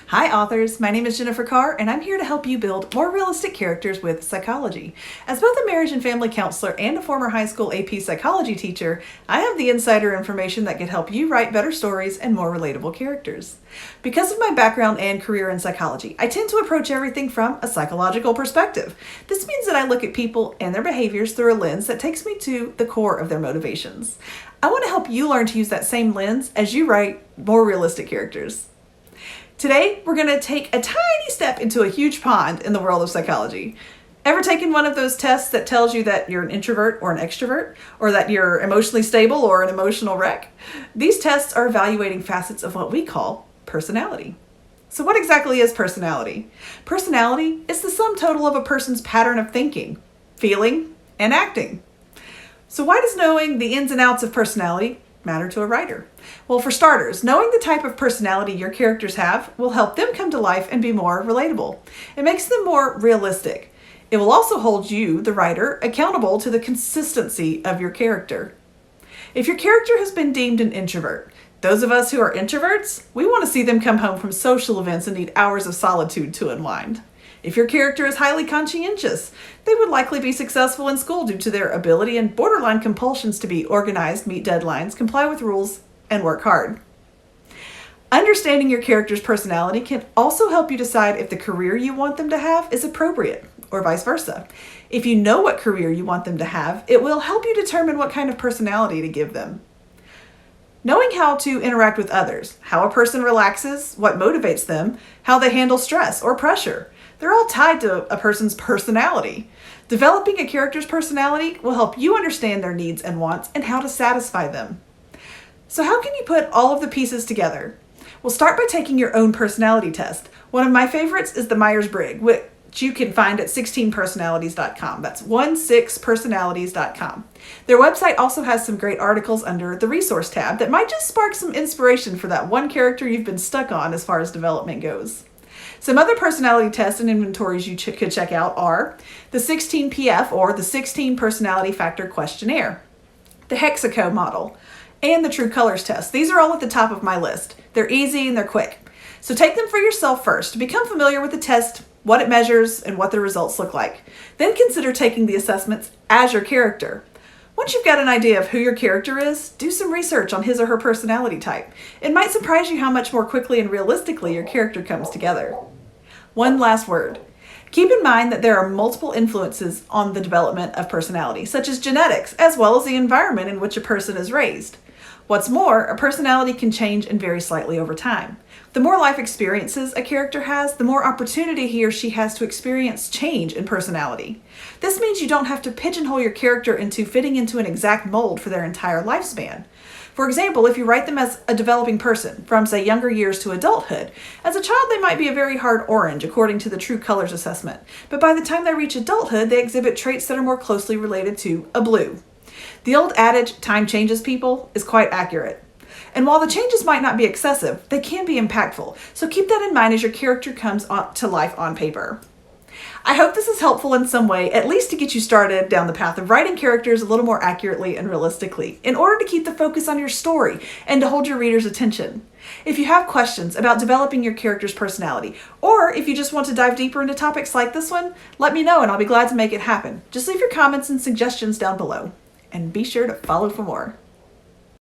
Hi authors, my name is Jennifer Carr and I'm here to help you build more realistic characters with psychology. As both a marriage and family counselor and a former high school AP psychology teacher, I have the insider information that can help you write better stories and more relatable characters. Because of my background and career in psychology, I tend to approach everything from a psychological perspective. This means that I look at people and their behaviors through a lens that takes me to the core of their motivations. I want to help you learn to use that same lens as you write more realistic characters. Today, we're going to take a tiny step into a huge pond in the world of psychology. Ever taken one of those tests that tells you that you're an introvert or an extrovert, or that you're emotionally stable or an emotional wreck? These tests are evaluating facets of what we call personality. So what exactly is personality? Personality is the sum total of a person's pattern of thinking, feeling, and acting. So why does knowing the ins and outs of personality matter to a writer? Well, for starters, knowing the type of personality your characters have will help them come to life and be more relatable. It makes them more realistic. It will also hold you, the writer, accountable to the consistency of your character. If your character has been deemed an introvert, those of us who are introverts, we want to see them come home from social events and need hours of solitude to unwind. If your character is highly conscientious, they would likely be successful in school due to their ability and borderline compulsions to be organized, meet deadlines, comply with rules, and work hard. Understanding your character's personality can also help you decide if the career you want them to have is appropriate, or vice versa. If you know what career you want them to have, it will help you determine what kind of personality to give them. Knowing how to interact with others, how a person relaxes, what motivates them, how they handle stress or pressure, they're all tied to a person's personality. Developing a character's personality will help you understand their needs and wants and how to satisfy them. So how can you put all of the pieces together? Well, start by taking your own personality test. One of my favorites is the Myers-Briggs, which you can find at 16personalities.com. That's 16personalities.com. Their website also has some great articles under the resource tab that might just spark some inspiration for that one character you've been stuck on as far as development goes. Some other personality tests and inventories you could check out are the 16PF, or the 16 Personality Factor Questionnaire, the Hexaco model, and the True Colors test. These are all at the top of my list. They're easy and they're quick. So take them for yourself first to become familiar with the test, what it measures, and what the results look like. Then consider taking the assessments as your character. Once you've got an idea of who your character is, do some research on his or her personality type. It might surprise you how much more quickly and realistically your character comes together. One last word. Keep in mind that there are multiple influences on the development of personality, such as genetics, as well as the environment in which a person is raised. What's more, a personality can change and vary slightly over time. The more life experiences a character has, the more opportunity he or she has to experience change in personality. This means you don't have to pigeonhole your character into fitting into an exact mold for their entire lifespan. For example, if you write them as a developing person, from say younger years to adulthood, as a child they might be a very hard orange according to the True Colors assessment, but by the time they reach adulthood they exhibit traits that are more closely related to a blue. The old adage, time changes people, is quite accurate. And while the changes might not be excessive, they can be impactful, so keep that in mind as your character comes to life on paper. I hope this is helpful in some way, at least to get you started down the path of writing characters a little more accurately and realistically, in order to keep the focus on your story and to hold your reader's attention. If you have questions about developing your character's personality, or if you just want to dive deeper into topics like this one, let me know and I'll be glad to make it happen. Just leave your comments and suggestions down below, and be sure to follow for more.